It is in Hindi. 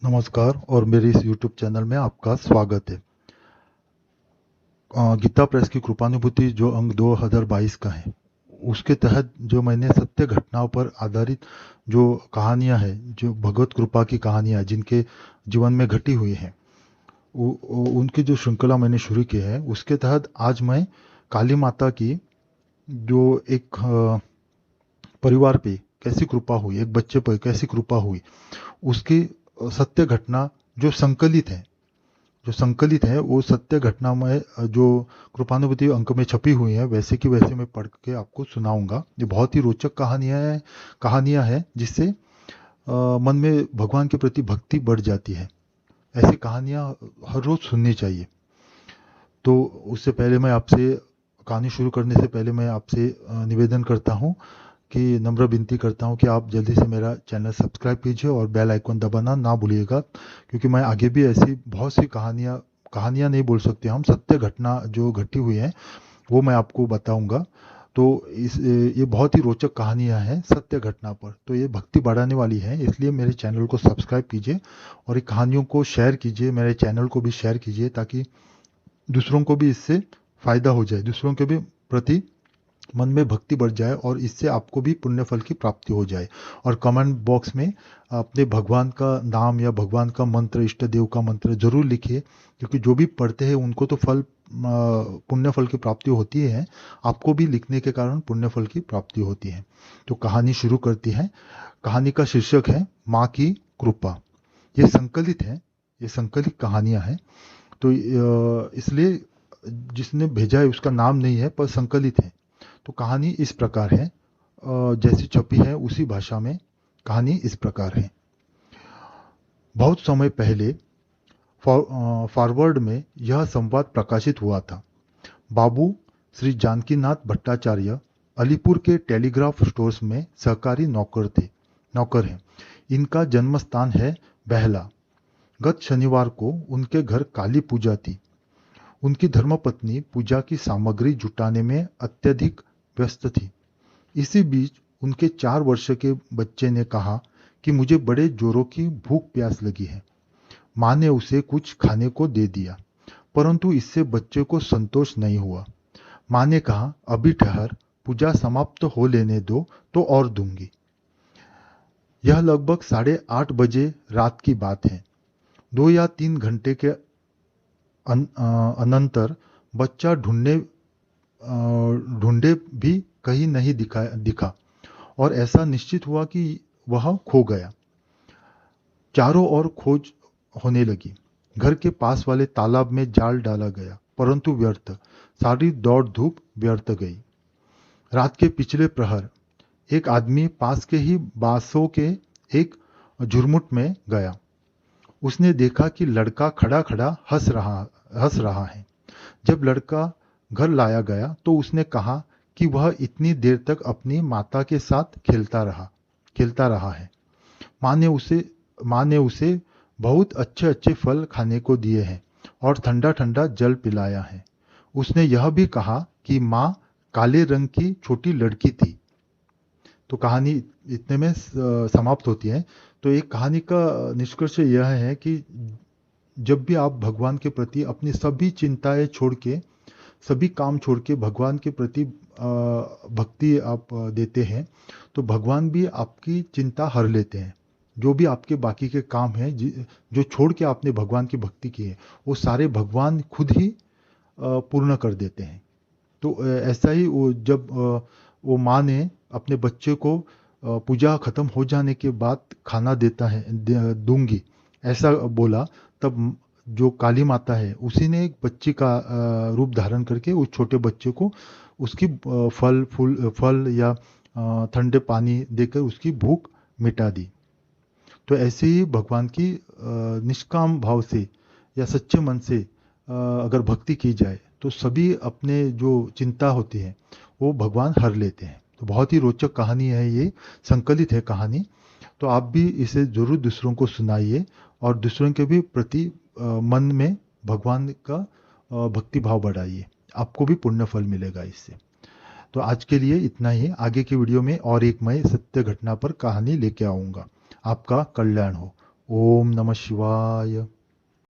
नमस्कार और मेरे इस YouTube चैनल में आपका स्वागत है। गीता प्रेस की कृपानुभूति जो अंक 2022 का है, उसके तहत जो मैंने सत्य घटनाओं पर आधारित जो कहानियां हैं, जो भगवत कृपा की कहानियां जिनके जीवन में घटी हुई हैं, उनकी जो श्रृंखला मैंने शुरू की है, उसके तहत आज मैं काली माता की जो एक परिवार पे कैसी कृपा हुई, एक बच्चे पर कैसी कृपा हुई, उसकी सत्य घटना जो संकलित है वो सत्य घटना में जो कृपानुभूति अंक में छपी हुई है वैसे की वैसे मैं पढ़ के आपको सुनाऊंगा। ये बहुत ही रोचक कहानियां हैं जिससे मन में भगवान के प्रति भक्ति बढ़ जाती है। ऐसी कहानियां हर रोज सुननी चाहिए। तो उससे पहले मैं आपसे कहानी शुरू करने से पहले मैं आपसे निवेदन करता हूँ कि नम्र विनती करता हूँ कि आप जल्दी से मेरा चैनल सब्सक्राइब कीजिए और बेल आइकन दबाना ना भूलिएगा, क्योंकि मैं आगे भी ऐसी बहुत सी कहानियाँ नहीं बोल सकते हम, सत्य घटना जो घटी हुई है वो मैं आपको बताऊंगा। तो ये बहुत ही रोचक कहानियां हैं सत्य घटना पर, तो ये भक्ति बढ़ाने वाली है, इसलिए मेरे चैनल को सब्सक्राइब कीजिए और ये कहानियों को शेयर कीजिए, मेरे चैनल को भी शेयर कीजिए ताकि दूसरों को भी इससे फायदा हो जाए, दूसरों के भी प्रति मन में भक्ति बढ़ जाए और इससे आपको भी पुण्य फल की प्राप्ति हो जाए। और कमेंट बॉक्स में अपने भगवान का नाम या भगवान का मंत्र, इष्ट देव का मंत्र जरूर लिखिए, क्योंकि जो भी पढ़ते हैं उनको तो पुण्य फल की प्राप्ति होती है, आपको भी लिखने के कारण पुण्य फल की प्राप्ति होती है। तो कहानी शुरू करती है। कहानी का शीर्षक है माँ की कृपा। ये संकलित है, ये संकलित कहानियां हैं, तो इसलिए जिसने भेजा है उसका नाम नहीं है पर संकलित है। तो कहानी इस प्रकार है, जैसी छपी है उसी भाषा में कहानी इस प्रकार है। बहुत समय पहले फॉरवर्ड में यह संवाद प्रकाशित हुआ था। बाबू श्री जानकीनाथ भट्टाचार्य अलीपुर के टेलीग्राफ स्टोर्स में सहकारी नौकर हैं। इनका जन्म स्थान है बहला। गत शनिवार को उनके घर काली पूजा थी। उनकी धर्मपत्नी पूजा की सामग्री जुटाने में अत्यधिक व्यस्त थी। इसी बीच उनके 4 वर्ष के बच्चे ने कहा कि मुझे बड़े जोरों की भूख प्यास लगी है। माँ ने उसे कुछ खाने को दे दिया, परंतु इससे बच्चे को संतोष नहीं हुआ। माँ ने कहा, अभी ठहर, पूजा समाप्त हो लेने दो तो और दूंगी। यह लगभग 8:30 बजे रात की बात है। 2 या 3 घंटे के अनंतर बच्चा ढूंढे भी कहीं नहीं दिखा और ऐसा निश्चित हुआ कि वह खो गया। चारों ओर खोज होने लगी। घर के पास वाले तालाब में जाल डाला गया, परंतु व्यर्थ। सारी दौड़ धूप व्यर्थ गई। रात के पिछले प्रहर एक आदमी पास के ही बांसों के एक झुरमुट में गया। उसने देखा कि लड़का खड़ा खड़ा हंस रहा है। जब लड़का घर लाया गया तो उसने कहा कि वह इतनी देर तक अपनी माता के साथ खेलता रहा है। माँ ने उसे बहुत अच्छे अच्छे फल खाने को दिए हैं और ठंडा ठंडा जल पिलाया है। उसने यह भी कहा कि माँ काले रंग की छोटी लड़की थी। तो कहानी इतने में समाप्त होती है। तो एक कहानी का निष्कर्ष यह है कि जब भी आप भगवान के प्रति अपनी सभी चिंताएं छोड़ के, सभी काम छोड़ के भगवान के प्रति भक्ति आप देते हैं, तो भगवान भी आपकी चिंता हर लेते हैं। जो भी आपके बाकी के काम हैं जो छोड़ के आपने भगवान की भक्ति की है, वो सारे भगवान खुद ही पूर्ण कर देते हैं। तो ऐसा ही वो माँ ने अपने बच्चे को पूजा खत्म हो जाने के बाद खाना दूंगी ऐसा बोला। तब जो काली माता है उसी ने एक बच्ची का रूप धारण करके उस छोटे बच्चे को उसकी फल या ठंडे पानी देकर उसकी भूख मिटा दी। तो ऐसे ही भगवान की निष्काम भाव से या सच्चे मन से अगर भक्ति की जाए तो सभी अपने जो चिंता होती है वो भगवान हर लेते हैं। तो बहुत ही रोचक कहानी है, ये संकलित है कहानी। तो आप भी इसे जरूर दूसरों को सुनाइए और दूसरों के भी प्रति मन में भगवान का भक्ति भाव बढ़ाइए, आपको भी पुण्य फल मिलेगा इससे। तो आज के लिए इतना ही। आगे की वीडियो में और एक मैं सत्य घटना पर कहानी लेके आऊंगा। आपका कल्याण हो। ओम नमः शिवाय।